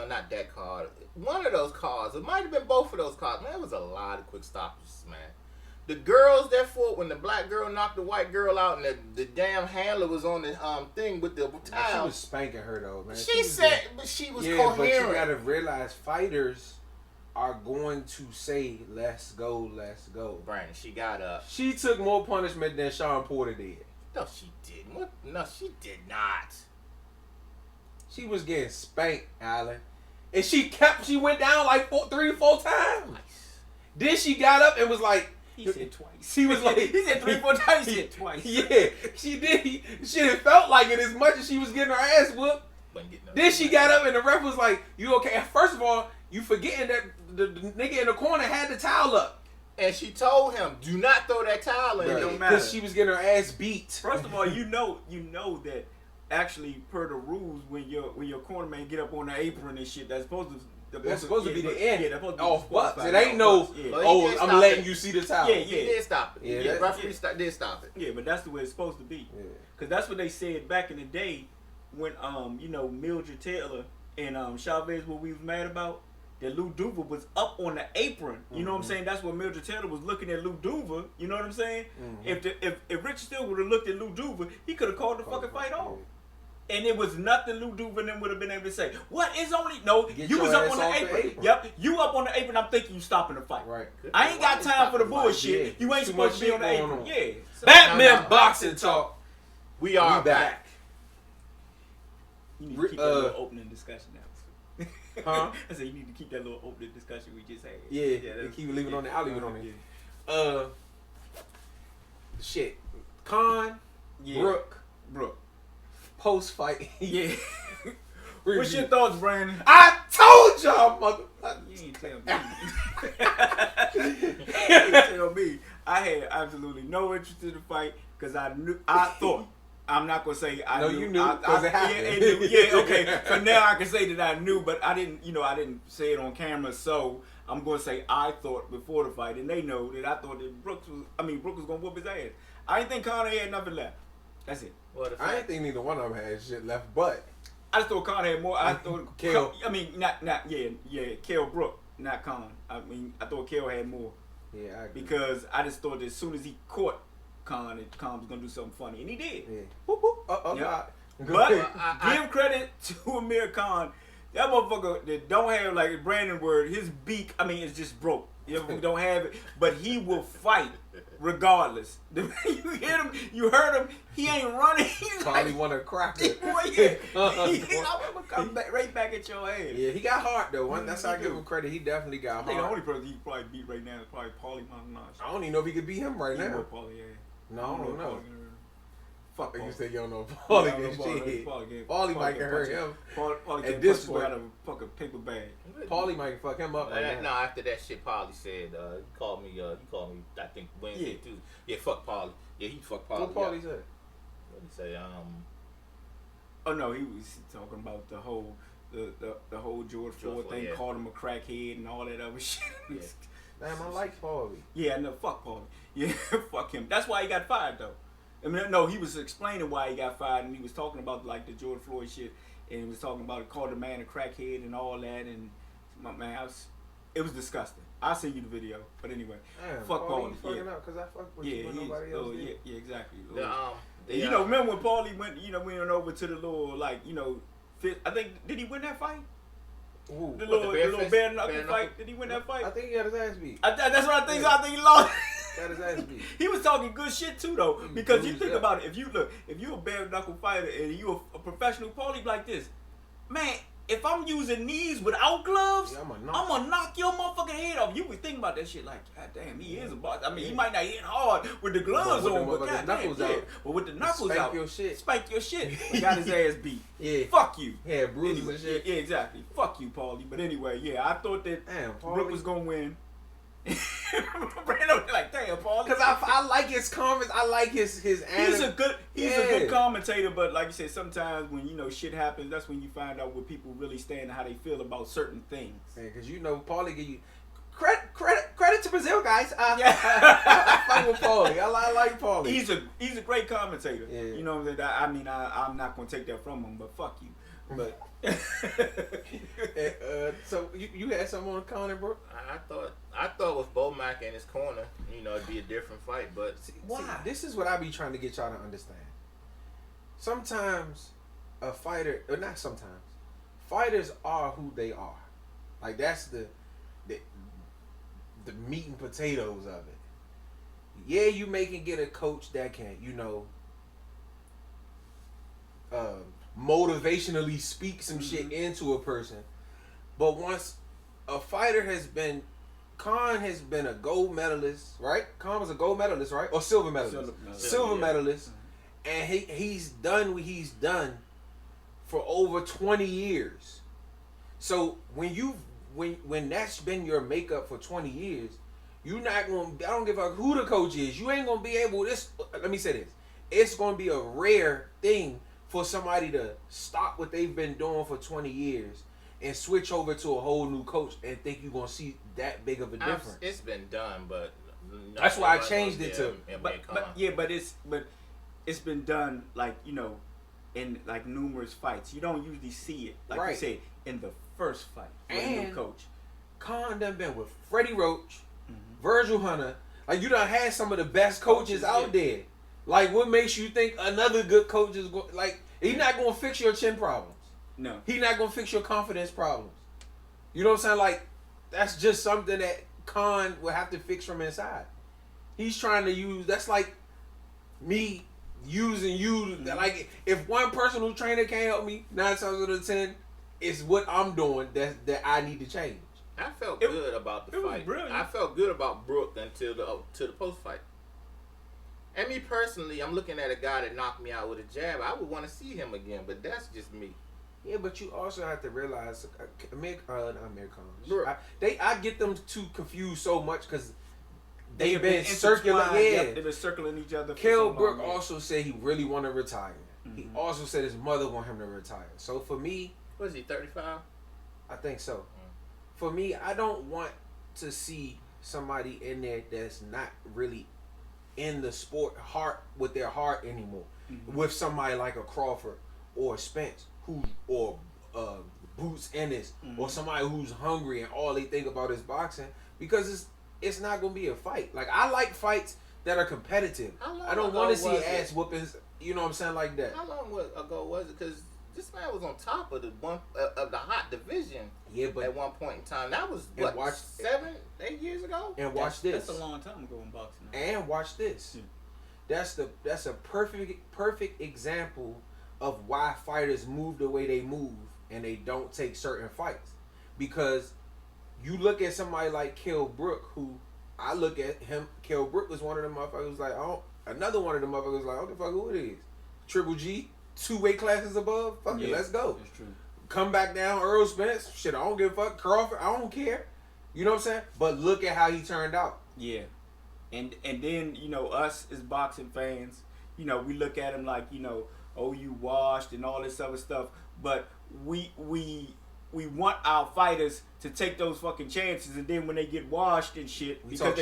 not that card. One of those cards. It might have been both of those cards. Man, there was a lot of quick stoppages, man. The girls that fought when the black girl knocked the white girl out and the damn handler was on the thing with the towel. She was spanking her though, man. She said, but she was coherent. But you gotta realize fighters are going to say, let's go, let's go. Brandon, she got up. She took more punishment than Sean Porter did. No, she didn't. What? No, she did not. She was getting spanked, Allen. And she went down like 3 or 4 times. Nice. Then she got up and was like, he said twice. He was like, he said 3 or 4 times. He said twice. Yeah, she did. She didn't felt like it as much as she was getting her ass whooped. Then she got up and the ref was like, you okay? First of all, you forgetting that the nigga in the corner had the towel up. And she told him, do not throw that towel in. It don't matter. Because she was getting her ass beat. First of all, you know that actually per the rules when your corner man get up on the apron and shit, that's supposed to be the end. Yeah, that's supposed to be off butts. It ain't no, I'm letting you see the towel. Yeah. He did stop it. Yeah, referee did stop it. Yeah, but that's the way it's supposed to be. Yeah. Cause that's what they said back in the day when Mildred Taylor and Chavez, what we was mad about. That Lou Duva was up on the apron. You know what I'm saying? That's what Mildred Taylor was looking at Lou Duva. You know what I'm saying? If Richard Steele would have looked at Lou Duva, he could have called the fucking fight off. And it was nothing Lou Duva and them would have been able to say. What is only... No, you was up on the apron. Yep, you up on the apron. I'm thinking you stopping the fight. Right. I ain't got time for the bullshit. You ain't supposed to be on the apron. Yeah. Batman boxing talk. We are back. You need to keep that little opening discussion now. Huh? I said you need to keep that little opening discussion we just had. Yeah, keep leaving on there. I'll leave it on there. Shit. Khan, Brooke. Post fight. Yeah. What's your thoughts, Brandon? I told y'all, motherfucker. You ain't tell me. I had absolutely no interest in the fight because I thought. I'm not gonna say I knew. You knew because it happened. Yeah, okay. So now I can say that I knew, but I didn't. I didn't say it on camera. So I'm gonna say I thought before the fight, and they know that I thought that Brooke was gonna whoop his ass. I didn't think Conor had nothing left. That's it. Well, I didn't think neither one of them had shit left, but I just thought Conor had more. I thought Kell. Kell Brooke, not Conor. I thought Kell had more. Yeah, I agree. Because I just thought that as soon as he caught Khan was gonna do something funny, and he did. Yeah. Whoop, whoop. But give credit to Amir Khan. That motherfucker that don't have, like Brandon word, his beak. It's just broke. You don't have it, but he will fight regardless. You hear him? You heard him? He ain't running. He's probably want to crack it. I'm gonna come right back at your ass. Yeah, he got heart though. That's how I give him credit. He definitely got heart. The only person he probably beat right now is probably Paulie Maldonado. I don't even know if he could beat him right now. Paulie, yeah. No, I don't know. Fuck you said you don't know Paulie. Paulie might can hurt him. Paulie at this point out of a fucking paper bag. Paulie might fuck him up. No, after that shit, Paulie said he called me. I think Wednesday Tuesday. Yeah, fuck Paulie. Yeah, he fucked Paulie. What Paulie said? What did he say? Oh no, he was talking about the whole George Floyd thing. Called him a crackhead and all that other shit. Yeah. Damn, I like Paulie. Yeah, no, fuck Paulie. Yeah, fuck him. That's why he got fired though. No, he was explaining why he got fired, and he was talking about like the George Floyd shit, and he was talking about called the man a crackhead and all that, and it was disgusting. I'll send you the video, but anyway, fuck Paulie. Fucking up because I fuck with you, nobody else did. Yeah, exactly. Remember when Paulie went? We went over to the little I think did he win that fight? Ooh, the little bare knuckle fight. Did he win that fight? I think he got his ass beat. That's what I think. So I think he lost. Got his ass beat. He was talking good shit too, though. Because you think about it, if you a bare knuckle fighter and you a professional Paulie like this, man. If I'm using knees without gloves, I'm gonna knock your motherfucking head off. You would think about that shit like, God damn, he is a boss. He might not hit hard with the gloves on, but God damn, but with the knuckles out, spank your shit. He got his ass beat. Yeah. Fuck you. Yeah, bruises and shit. Yeah, exactly. Fuck you, Paulie. But anyway, I thought that Brooke was gonna win. Brandon was like, damn, Paulie. Because I like his comments. I like his He's a good commentator, but like you said, sometimes when shit happens, that's when you find out where people really stand and how they feel about certain things. Because Paulie give you credit to Brazil, guys. I fight with Paulie. I like Paulie. He's a great commentator. Yeah. You know that. I'm not gonna take that from him, but fuck you. But so you had something on Conor, bro? I thought with Bomac in his corner, it'd be a different fight. But Why? See, this is what I be trying to get y'all to understand. Sometimes a fighter, or not sometimes, fighters are who they are. Like that's the meat and potatoes of it. Yeah, you may can get a coach that can, motivationally speak some shit into a person. But once a fighter Khan has been a gold medalist, right? Khan was a gold medalist, right? Or silver medalist. Silver medalist. And he's done what he's done for over 20 years. So when that's been your makeup for 20 years, you're not going to, I don't give a fuck who the coach is. You ain't going to be able, let me say this. It's going to be a rare thing for somebody to stop what they've been doing for 20 years and switch over to a whole new coach and think you're going to see that big of a difference. It's been done, but that's why I changed it to. But it's been done in like numerous fights. You don't usually see it like you said in the first fight with a new coach. Khan done been with Freddie Roach, Virgil Hunter. Like you done had some of the best coaches out there. Like what makes you think another good coach is going? Like he's not going to fix your chin problems. No, he's not going to fix your confidence problems. You know what I'm saying? Like that's just something that Khan will have to fix from inside. He's trying to use. That's like me using you. Like if one personal trainer can't help me, 9 times out of 10, it's what I'm doing that I need to change. I felt good about the fight. I felt good about Brook until the post fight. And me personally, I'm looking at a guy that knocked me out with a jab. I would want to see him again, but that's just me. Yeah, but you also have to realize, Americans. I get them too confused so much because they've been circling. They've been circling each other. Kell Brook also said he really want to retire. He also said his mother want him to retire. So for me, what is he, 35? I think so. For me, I don't want to see somebody in there that's not really in the sport with their heart anymore. With somebody like a Crawford or a Spence or Boots Ennis or somebody who's hungry and all they think about is boxing, because it's not gonna be a fight. Like I like fights that are competitive. I don't want to see ass whoopings. You know what I'm saying, like that. How long ago was it? Because this man was on top of the hot division. Yeah, but at one point in time, that was 7-8 years ago. And watch this. That's a long time ago in boxing. And watch this. That's a perfect example of why fighters move the way they move and they don't take certain fights. Because you look at somebody like Kell Brook, who I look at him. Kell Brook was one of them motherfuckers like, another one of them motherfuckers like, I don't give a fuck who it is. Triple G, 2 weight classes above. Fuck it, let's go. That's true. Come back down, Earl Spence. Shit, I don't give a fuck. Crawford, I don't care. You know what I'm saying? But look at how he turned out. Yeah. And then, us as boxing fans, we look at him like, you washed and all this other stuff. But we want our fighters to take those fucking chances, and then when they get washed and shit, we talk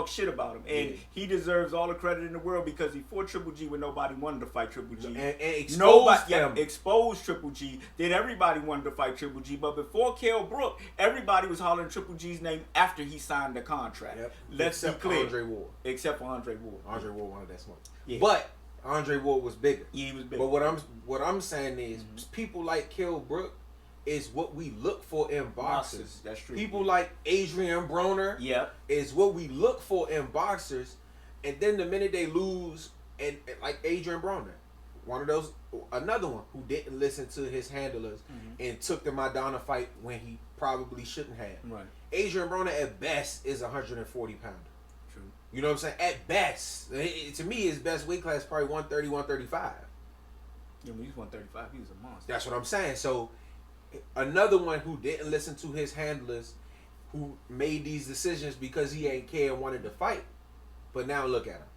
shit about him. And he deserves all the credit in the world because he fought Triple G when nobody wanted to fight Triple G. And exposed Triple G. Then everybody wanted to fight Triple G. But before Kell Brook, everybody was hollering Triple G's name after he signed the contract. Yep. Let's be clear. Andre Ward. Except for Andre Ward. Andre Ward wanted that smoke. Yeah. But Andre Ward was bigger. Yeah, he was bigger. But what I'm saying is people like Kell Brook is what we look for in boxers. That's true. People like Adrian Broner is what we look for in boxers. And then the minute they lose, and like Adrian Broner, another one who didn't listen to his handlers and took the Madonna fight when he probably shouldn't have. Right. Adrian Broner at best is 140 pounder. True. You know what I'm saying? At best. To me, his best weight class is probably 130, 135. Yeah, when he was 135, he was a monster. That's what I'm saying. So another one who didn't listen to his handlers, who made these decisions because he ain't care and wanted to fight. But now look at him.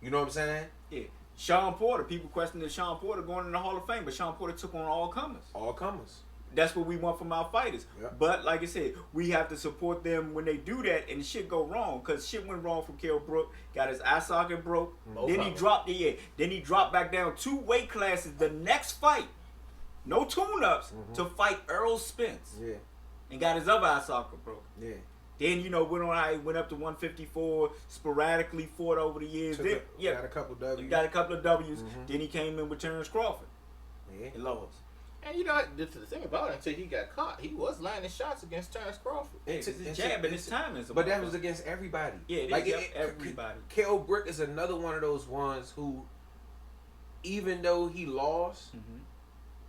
You know what I'm saying? Yeah. Sean Porter. People questioning Sean Porter going in the Hall of Fame, but Sean Porter took on all comers. All comers. That's what we want from our fighters. Yep. But like I said, we have to support them when they do that, and shit go wrong. Because shit went wrong from Kell Brook. Got his eye socket broke. Then he dropped back down 2 weight classes the next fight. no tune-ups, to fight Earl Spence. Yeah. And got his other eye socket broke. Yeah. Then, went up to 154, sporadically fought over the years. Then, got a couple W's. Got a couple of W's. Then he came in with Terrence Crawford. Yeah. And lost. And the thing about it, until he got caught, he was landing shots against Terrence Crawford. It's his jab and his timing. But that was against everybody. Yeah, everybody. Kell Brook is another one of those ones who, even though he lost,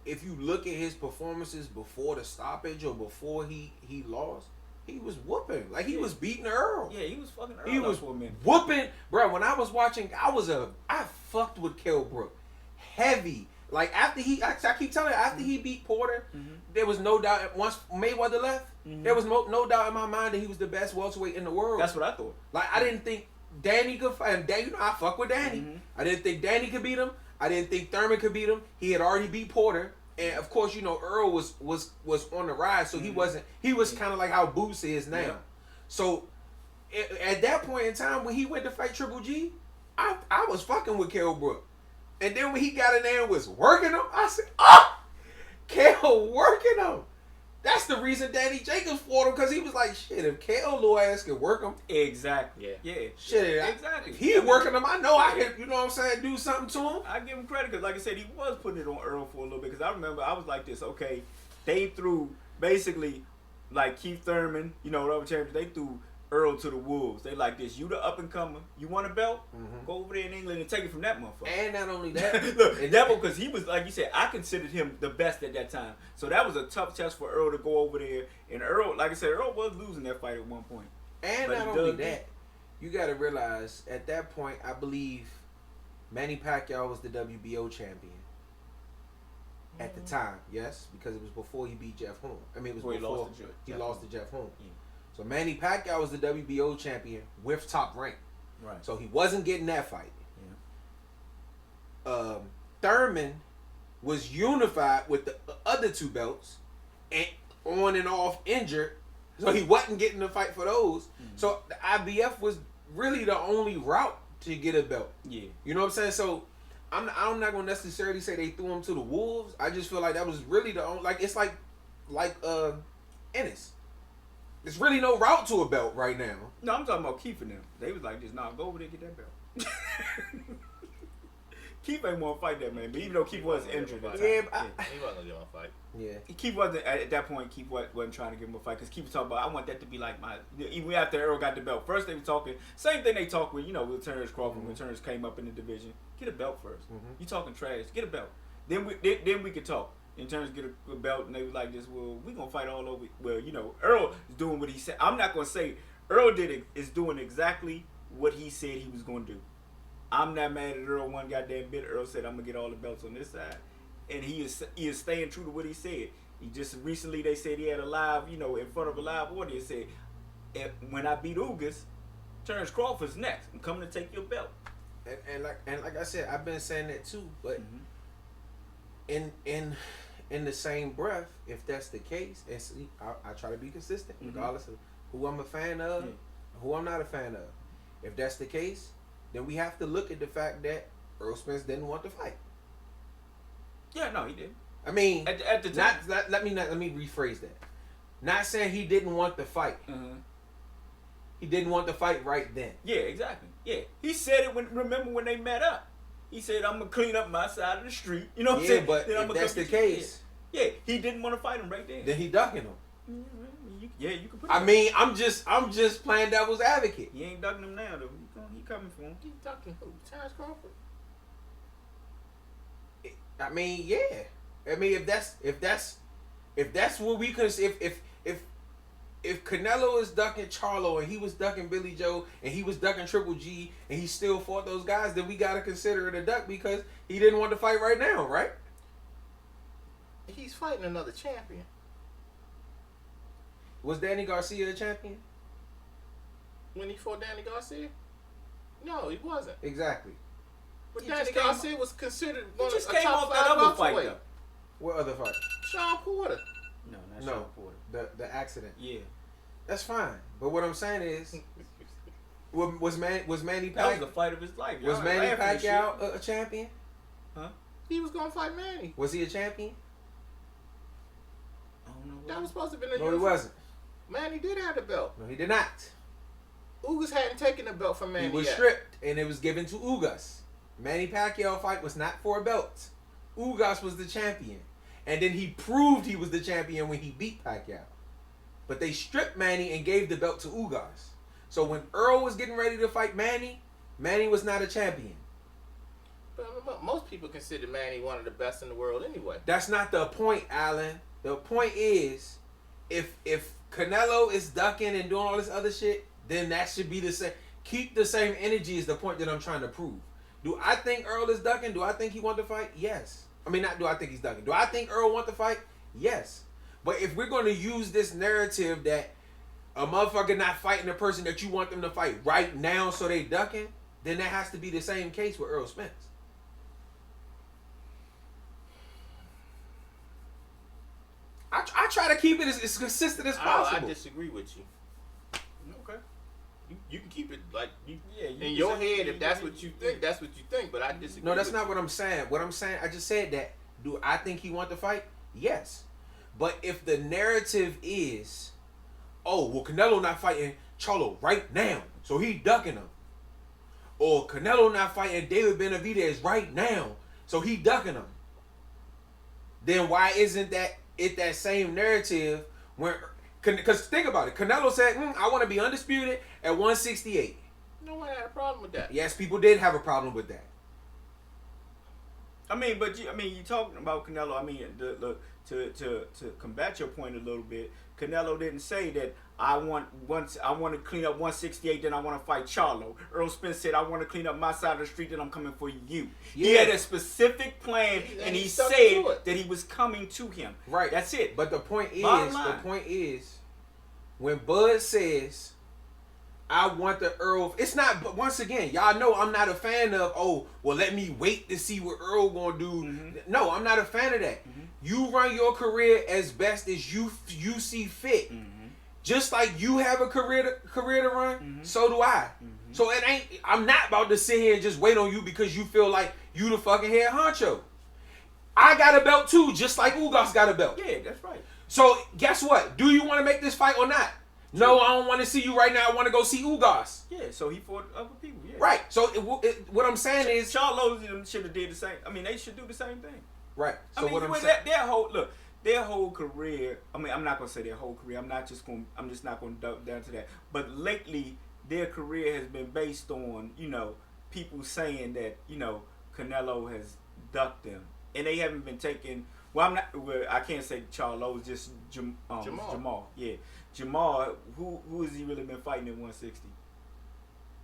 if you look at his performances before the stoppage or before he lost, he was whooping. Like, he was beating Earl. Yeah, he was fucking Earl. He was whooping. Bro, when I was watching, I fucked with Kell Brook. Heavy. Like, after I keep telling you, after he beat Porter, there was no doubt, once Mayweather left, there was no doubt in my mind that he was the best welterweight in the world. That's what I thought. Like, I didn't think Danny could fight him. I fuck with Danny. I didn't think Danny could beat him. I didn't think Thurman could beat him. He had already beat Porter. And of course, Earl was on the rise, so he was kind of like how Boots is now. Yeah. So at that point in time when he went to fight Triple G, I was fucking with Kell Brook. And then when he got in there and was working him, I said, Kell working him. That's the reason Danny Jacobs fought him, because he was like, shit, if Kell little ass can work him. Exactly. Yeah. Shit. Exactly. If he working him, I know I can, you know what I'm saying, do something to him. I give him credit because, like I said, he was putting it on Earl for a little bit. Because I remember I was like this, okay, they threw basically like Keith Thurman, whatever champions, they threw Earl to the wolves. They like this. You the up and comer. You want a belt? Go over there in England and take it from that motherfucker. And not only that, look, Devil, because he was, like you said, I considered him the best at that time. So that was a tough test for Earl to go over there. And Earl, like I said, Earl was losing that fight at one point. And not only that, you got to realize at that point, I believe Manny Pacquiao was the WBO champion at the time. Yes, because it was before he beat Jeff Horn. I mean, it was before he lost to Jeff Horn. Yeah. So Manny Pacquiao was the WBO champion with Top Rank. Right. So he wasn't getting that fight. Yeah. Thurman was unified with the other two belts and on and off injured. So he wasn't getting the fight for those. So the IBF was really the only route to get a belt. Yeah. You know what I'm saying? So I'm not going to necessarily say they threw him to the wolves. I just feel like that was really the only, like, it's like Ennis. There's really no route to a belt right now. No, I'm talking about Keith and them. They was like, just go over there and get that belt. Keith ain't want to fight that man, but even though Keith was injured, he wasn't gonna give him a fight. Yeah, Keith wasn't at that point. Keith wasn't trying to give him a fight because Keith was talking about, I want that to be like my. Even after Earl got the belt, first they were talking same thing they talked with with Terrence Crawford when Terrence came up in the division. Get a belt first. You talking trash? Get a belt. Then we could talk. In terms of get a belt, and they was like this. Well, we gonna fight all over. Well, Earl is doing what he said. I'm not gonna say Earl is doing exactly what he said he was gonna do. I'm not mad at Earl one goddamn bit. Earl said I'm gonna get all the belts on this side, and he is staying true to what he said. He just recently they said he had a live, in front of a live audience said, when I beat Ugas, Terrence Crawford's next. I'm coming to take your belt. And like I said, I've been saying that too, but in the same breath, if that's the case, and see, I try to be consistent regardless of who I'm a fan of, who I'm not a fan of. If that's the case, then we have to look at the fact that Earl Spence didn't want to fight. Yeah, no, he did. I mean, at the time, let me rephrase that. Not saying he didn't want the fight. He didn't want the fight right then. Yeah, exactly. Yeah, he said it remember when they met up. He said, I'm going to clean up my side of the street. You know what I'm saying? But if that's the case. Yeah, he didn't want to fight him right there. Then he ducking him. You can put it. I mean, I'm just playing devil's advocate. He ain't ducking him now, though. He coming for him. He ducking who? Terrence Crawford? I mean, yeah. I mean, if that's what we could, if Canelo is ducking Charlo and he was ducking Billy Joe and he was ducking Triple G and he still fought those guys, then we gotta consider it a duck because he didn't want to fight right now, right? He's fighting another champion. Was Danny Garcia a champion? When he fought Danny Garcia? No, he wasn't. Exactly. But Danny Garcia was considered one of the came top off that 5 other fight, welterweight. though. What other fight? Sean Porter. No, not Sean Porter. The accident. Yeah. That's fine. But what I'm saying is, was Manny Pacquiao? That was the fight of his life. Was Manny Pacquiao a champion? Huh? He was gonna fight Manny. Was he a champion? That was supposed to have been a No, he wasn't. Manny did have the belt. No, he did not. Ugas hadn't taken the belt from Manny He was yet. stripped, and it was given to Ugas. Manny Pacquiao fight was not for a belt. Ugas was the champion. And then he proved he was the champion when he beat Pacquiao. But they stripped Manny and gave the belt to Ugas. So when Earl was getting ready to fight Manny, Manny was not a champion. But most people consider Manny one of the best in the world anyway. That's not the point, Alan. The point is, if Canelo is ducking and doing all this other shit, then that should be the same. Keep the same energy is the point that I'm trying to prove. Do I think Earl is ducking? Do I think he wants to fight? Yes. I mean, not do I think he's ducking. Do I think Earl wants to fight? Yes. But if we're going to use this narrative that a motherfucker not fighting the person that you want them to fight right now so they ducking, then that has to be the same case with Earl Spence. I try to keep it as consistent as possible. I disagree with you. Okay. You can keep it like in your head. If that's what you think, that's what you think. But I disagree. No, that's not what I'm saying. What I'm saying, I just said that. Do I think he want to fight? Yes. But if the narrative is, oh, well, Canelo not fighting Charlo right now, so he ducking him. Or Canelo not fighting David Benavidez right now, so he ducking him. Then why isn't that same narrative when... Because think about it. Canelo said, I want to be undisputed at 168. No one had a problem with that. Yes, people did have a problem with that. I mean, but you talking about Canelo. I mean, to combat your point a little bit, Canelo didn't say that I want to clean up 168, then I want to fight Charlo. Earl Spence said I want to clean up my side of the street, then I'm coming for you. Yeah. He had a specific plan, and he said that he was coming to him. Right. That's it. But the point is, when Bud says, I want the Earl, it's not, but once again, y'all know I'm not a fan of, oh, well, let me wait to see what Earl gonna do. Mm-hmm. No, I'm not a fan of that. Mm-hmm. You run your career as best as you see fit. Mm-hmm. Just like you have a career to run, mm-hmm. so do I. Mm-hmm. So I'm not about to sit here and just wait on you because you feel like you the fucking head honcho. I got a belt too, just like Ugas got a belt. Yeah, that's right. So guess what? Do you want to make this fight or not? No, I don't want to see you right now. I want to go see Ugas. Yeah, so he fought other people. Yeah. Right. So what I'm saying is, Charlo should have did the same. I mean, they should do the same thing. Right. So I mean, what I'm saying, their whole career. I mean, I'm not gonna say their whole career. I'm just not gonna dump down to that. But lately, their career has been based on people saying that Canelo has ducked them, and they haven't been taking. Well, I can't say Charlo. It's just Jamal. Yeah. Jamal, who has he really been fighting at 160?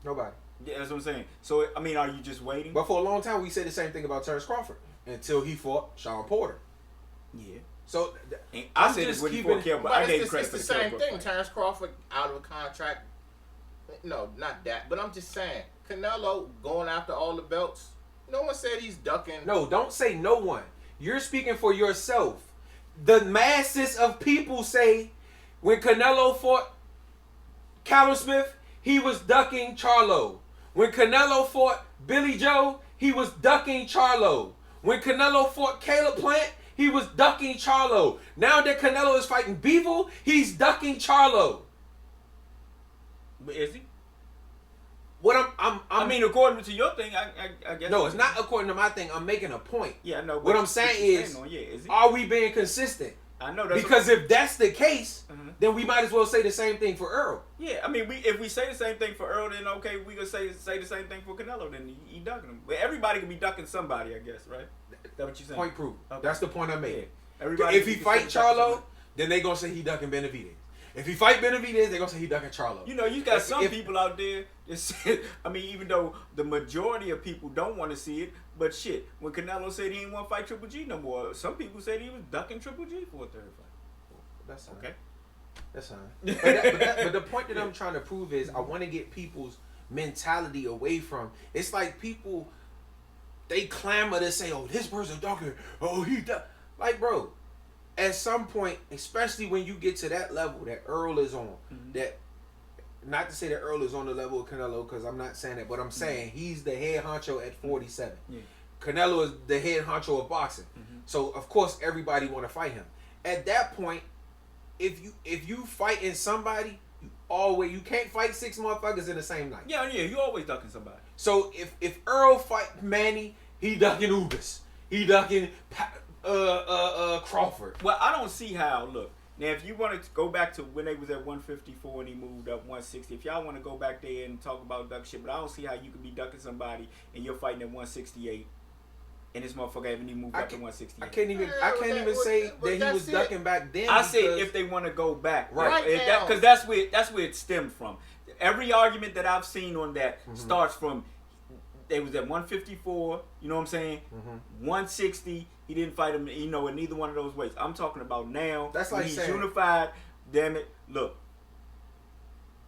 Nobody. Yeah, that's what I'm saying. So, I mean, are you just waiting? But for a long time, we said the same thing about Terrence Crawford until he fought Sean Porter. Yeah. So, I said it's the same thing. Terrence Crawford out of a contract. No, not that. But I'm just saying, Canelo going after all the belts. No one said he's ducking. No, don't say no one. You're speaking for yourself. The masses of people say when Canelo fought Callum Smith, he was ducking Charlo. When Canelo fought Billy Joe, he was ducking Charlo. When Canelo fought Caleb Plant, he was ducking Charlo. Now that Canelo is fighting Bivol, he's ducking Charlo. But is he? I mean, according to your thing, I guess. No, it's not according to my thing. I'm making a point. Yeah, I know. What I'm saying is are we being consistent? I know that's because if that's the case, then we might as well say the same thing for Earl. Yeah, I mean, if we say the same thing for Earl, then okay, we can say the same thing for Canelo. Then he ducking him. But everybody can be ducking somebody, I guess, right? That's what you're saying. Point proven. Okay. That's the point I made. Yeah. If he fight Charlo, then they gonna say he ducking Benavidez. If he fight Benavidez, they gonna say he ducking Charlo. You got some people out there that say, I mean, even though the majority of people don't want to see it, but shit, when Canelo said he didn't want to fight Triple G no more, some people said he was ducking Triple G for a third fight. That's fine. Okay. That's fine. But the point that I'm trying to prove is I want to get people's mentality away from. It's like people, they clamor to say, "Oh, this person ducking. Oh, he duck." Like, bro, at some point, especially when you get to that level that Earl is on, that not to say that Earl is on the level of Canelo, because I'm not saying that, but I'm saying he's the head honcho at 47. Yeah. Canelo is the head honcho of boxing. So of course everybody want to fight him. At that point, if you fighting somebody, you can't fight 6 motherfuckers in the same night. Yeah, you always ducking somebody. So if Earl fight Manny, he ducking Ubis. He ducking Crawford. Well, I don't see how. Look, now if you want to go back to when they was at 154 and he moved up 160, if y'all want to go back there and talk about duck shit, but I don't see how you could be ducking somebody and you're fighting at 168. And this motherfucker haven't even moved up to 168. I can't even say that he was ducking back then. I say if they want to go back, right now, because that's where it stemmed from. Every argument that I've seen on that starts from they was at 154. You know what I'm saying? 160. He didn't fight him. You know, in neither one of those ways. I'm talking about now. That's like he's saying, unified. Damn it! Look,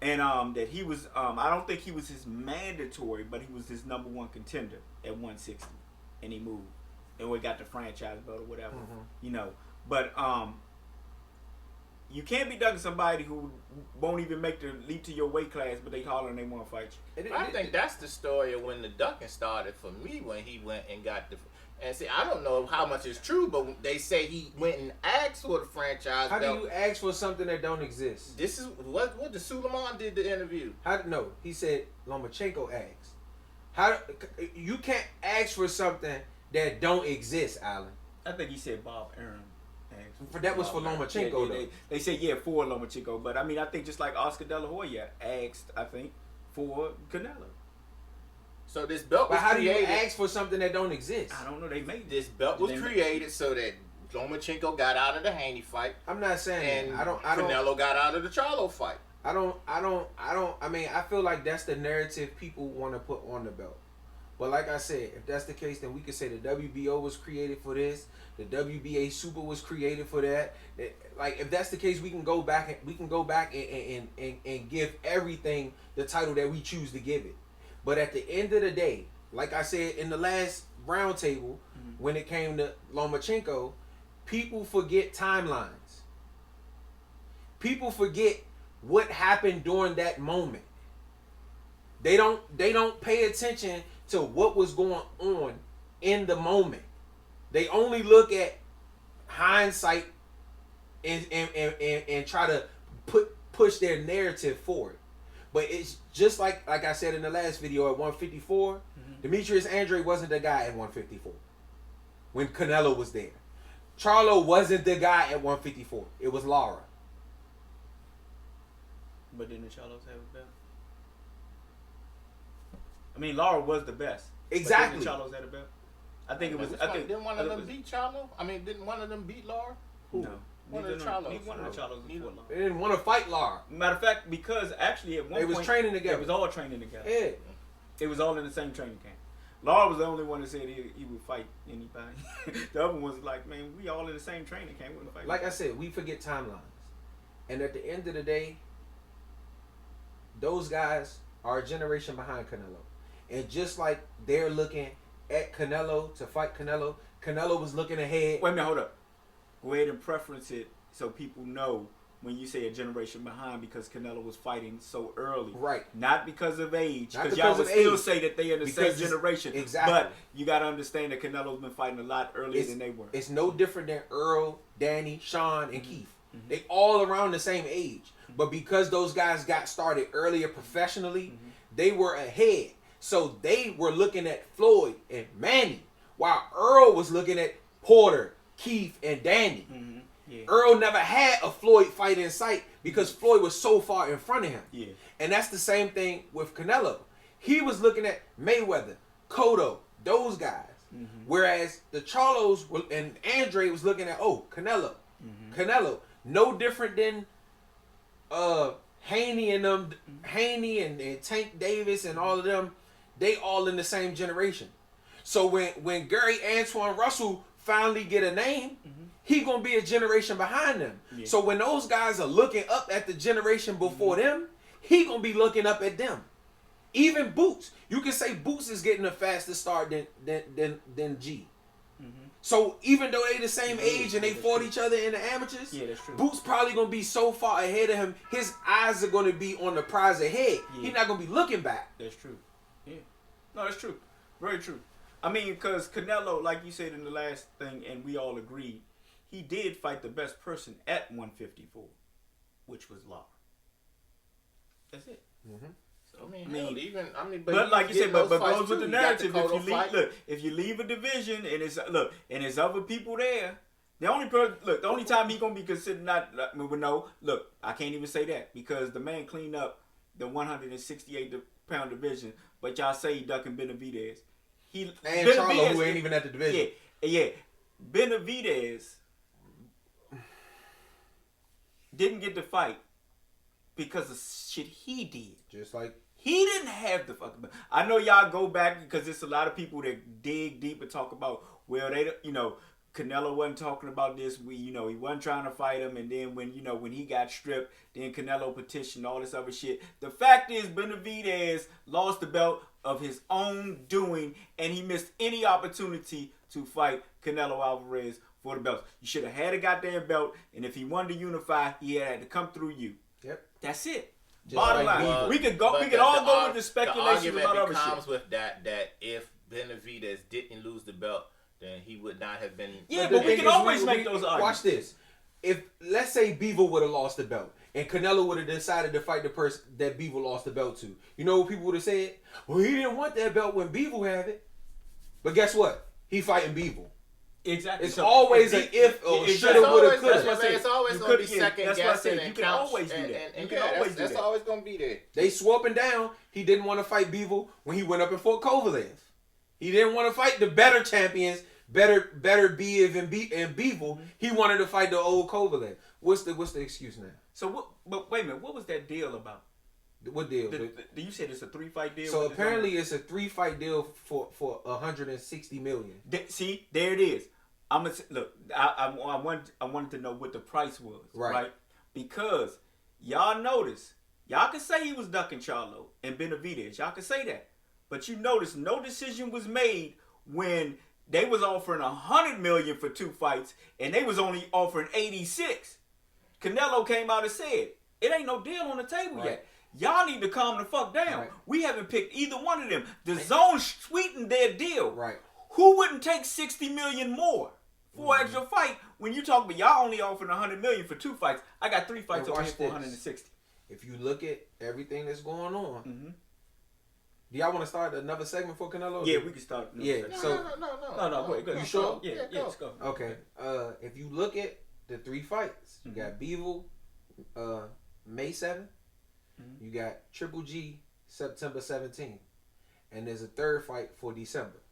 and that he was. I don't think he was his mandatory, but he was his number one contender at 160. And he moved, and we got the franchise belt or whatever, you know. But you can't be ducking somebody who won't even make the leap to your weight class, but they hollering they want to fight you. I think that's the story of when the ducking started for me, when he went and got the. And see, I don't know how much is true, but they say he went and asked for the franchise How belt. do you ask for something that don't exist? This is what the Suleiman did the interview. No, he said Lomachenko asked. How you can't ask for something that don't exist, Alan? I think he said Bob Arum. That was for Lomachenko, though. They said for Lomachenko, but I mean I think just like Oscar De La Hoya asked, I think, for Canelo. So this belt was But how created. do you ask for something that don't exist? I don't know. They made This belt was created so that Lomachenko got out of the Haney fight. I'm not saying and I don't. Canelo got out of the Charlo fight. I mean, I feel like that's the narrative people want to put on the belt. But like I said, if that's the case, then we could say the WBO was created for this. The WBA Super was created for that. Like, if that's the case, we can go back and give everything the title that we choose to give it. But at the end of the day, like I said in the last roundtable, when it came to Lomachenko, people forget timelines. People forget what happened during that moment. They don't pay attention to what was going on in the moment. They only look at hindsight and try to push their narrative forward. But it's just like I said in the last video at 154, Demetrius Andre wasn't the guy at 154 when Canelo was there. Charlo wasn't the guy at 154. It was Lara. But didn't the Charlos have it better? I mean, Lara was the best. Exactly. But didn't the Charlos have it better? I think it was. Didn't one of them beat Charlo? I mean, didn't one of them beat Lara? Who? No. One of the Charlos. One of the Charlos before Lara. They didn't want to fight Lara. Matter of fact, because actually at one point they was training together. It was all training together. Yeah. It was all in the same training camp. Lara was the only one that said he would fight anybody. The other ones was like, man, we all in the same training camp. We wouldn't fight. Like I said, we forget timelines. And at the end of the day, those guys are a generation behind Canelo. And just like they're looking at Canelo to fight Canelo, Canelo was looking ahead. Wait a minute, hold up. Go ahead and preference it so people know when you say a generation behind, because Canelo was fighting so early. Right. Not because of age. Because y'all would still say that they in the same generation. Exactly. But you got to understand that Canelo's been fighting a lot earlier than they were. It's no different than Earl, Danny, Sean, and Keith. They all around the same age. But because those guys got started earlier professionally, they were ahead. So they were looking at Floyd and Manny, while Earl was looking at Porter, Keith, and Danny. Yeah. Earl never had a Floyd fight in sight because Floyd was so far in front of him. Yeah. And that's the same thing with Canelo. He was looking at Mayweather, Cotto, those guys. Whereas the Charlos and Andre was looking at, Canelo. Canelo. No different than Haney and them, Haney and Tank Davis and all of them. They all in the same generation. So when Gary Antoine Russell finally get a name, he gonna be a generation behind them. Yeah. So when those guys are looking up at the generation before them, he gonna be looking up at them. Even Boots, you can say Boots is getting a faster start than G. So even though they the same age and they fought each other in the amateurs, that's true. Boots probably gonna be so far ahead of him, his eyes are gonna be on the prize ahead. He's not gonna be looking back. That's true. Yeah. No, that's true. Very true. I mean, because Canelo, like you said in the last thing, and we all agreed, he did fight the best person at 154. which was Law. That's it. Mm-hmm. So, but like you said, but goes with the narrative. If If you leave a division and there's other people there, the only time he gonna be considered I can't even say that because the man cleaned up the 168-pound division, but y'all say he ducking Benavidez. And Charlo, who ain't even at the division. Yeah. Benavidez didn't get the fight because of shit he did. Just like he didn't have the fucking. I know y'all go back because there's a lot of people that dig deep and talk about Canelo wasn't talking about this. He wasn't trying to fight him, and then when he got stripped, then Canelo petitioned all this other shit. The fact is, Benavidez lost the belt of his own doing, and he missed any opportunity to fight Canelo Alvarez for the belt. You should have had a goddamn belt, and if he wanted to unify, he had to come through you. Yep, that's it. Just bottom like line, we could all go with the speculation about other shit. The argument becomes with that if Benavidez didn't lose the belt, then he would not have been. Yeah, but we can always make those arguments. Watch this. If let's say Bivol would have lost the belt and Canelo would have decided to fight the person that Bivol lost the belt to, you know what people would have said? Well, he didn't want that belt when Bivol had it. But guess what? He fighting Bivol. Exactly. It's always an if or shoulda, woulda, coulda. It's always going to be second guessing. You can always do that. You can always do that. That's always going to be there. They swapping down. He didn't want to fight Bivol when he went up and fought Kovalev. He didn't want to fight the better champions, better Biev and Bivol. He wanted to fight the old Kovalev. What's the excuse now? So what? But wait a minute. What was that deal about? What deal? You said it's a 3-fight deal. So apparently it's a 3-fight deal for $160 million. See, there it is. I'm gonna look. I wanted to know what the price was, right? Because y'all notice, y'all can say he was ducking Charlo and Benavidez. Y'all can say that, but you notice no decision was made when they was offering $100 million for 2 fights and they was only offering 86. Canelo came out and said it ain't no deal on the table yet. Y'all need to calm the fuck down. Right. We haven't picked either one of them. The zone sweetened their deal. Right. Who wouldn't take $60 million more for an extra fight when you talk about y'all only offering $100 million for 2 fights? I got 3 fights over here for $160. If you look at everything that's going on, do y'all want to start another segment for Canelo? Yeah, we can start. No. Go ahead. You sure? Yeah, let's go. Okay. If you look at the 3 fights, you got Bivol, May 7th. You got Triple G September 17th, and there's a 3rd fight for December.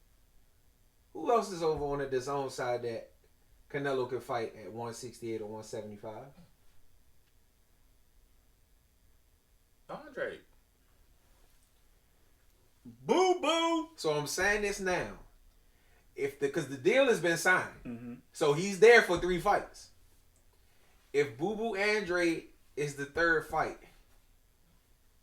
Who else is over on the DAZN side that Canelo could fight at 168 or 175? Andre. Boo boo. So I'm saying this now. Because the deal has been signed. So he's there for 3 fights. If Boo Boo Andre is the 3rd fight,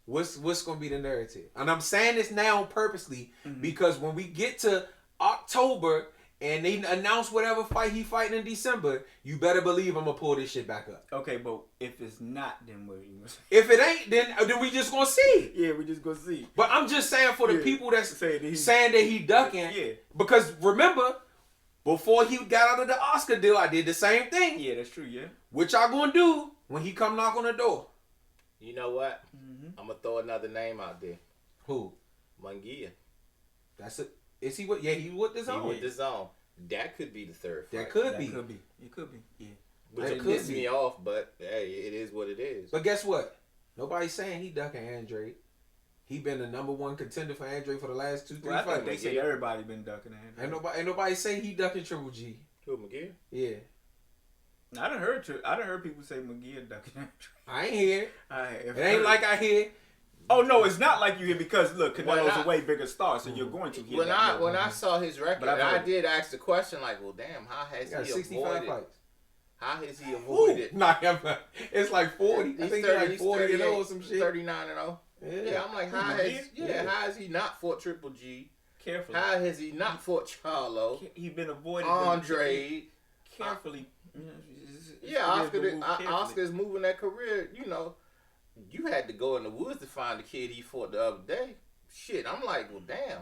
what's going to be the narrative? And I'm saying this now purposely because when we get to October and they announce whatever fight he fighting in December, you better believe I'm going to pull this shit back up. Okay, but if it's not, then what are you going to say? If it ain't, then we just going to see. Yeah, we just going to see. But I'm just saying for the people that's saying that he ducking. Yeah. Because remember, before he got out of the Oscar deal, I did the same thing. Yeah, that's true, yeah. What y'all going to do when he come knock on the door? You know what? I'm going to throw another name out there. Who? Munguia. That's it. Is he what? Yeah, he with the zone. He with the zone. That could be the 3rd fight. That could be. It could be. Yeah. Which it pisses me off, but hey, it is what it is. But guess what? Nobody's saying he ducking Andre. He been the #1 contender for Andre for the last 2-3 fights. I think they say everybody been ducking Andre. Ain't nobody say he ducking Triple G. Who, McGee? Yeah. I done heard people say McGee ducking Andre. I ain't hear it. It ain't like I hear. Oh no, it's not like you hear because look, Canelo's a way bigger star, so you're going to hear when I saw his record, I did ask the question like, well, damn, how has he avoided? Fights. How has he avoided? It's like 40. I think he's like 40 and 0 or some shit. 39 and 0. Yeah, I'm like, how has he not fought Triple G? Carefully. How has he not fought Charlo? He's been avoiding Andre. Carefully. Oscar's moving that career, you had to go in the woods to find the kid he fought the other day. Shit, I'm like, well, damn.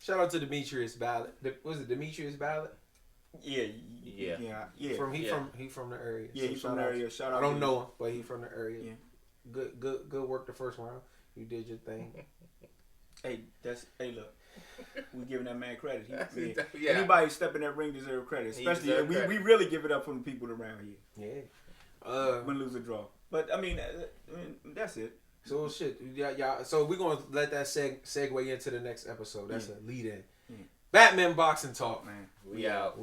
Shout out to Demetrius Ballard. Was it Demetrius Ballard? Yeah. From the area. Yeah, So he's from the area. Shout out. I don't know him, but he from the area. Yeah. Good work the first round. You did your thing. Hey, look. We giving that man credit. Yeah. Anybody step in that ring deserve credit. Especially we really give it up from the people around here. Yeah. Win, lose, or draw. But I mean, that's it. So shit, y'all. So we're gonna let that segue into the next episode. That's a lead in. Batman boxing talk, man. We out.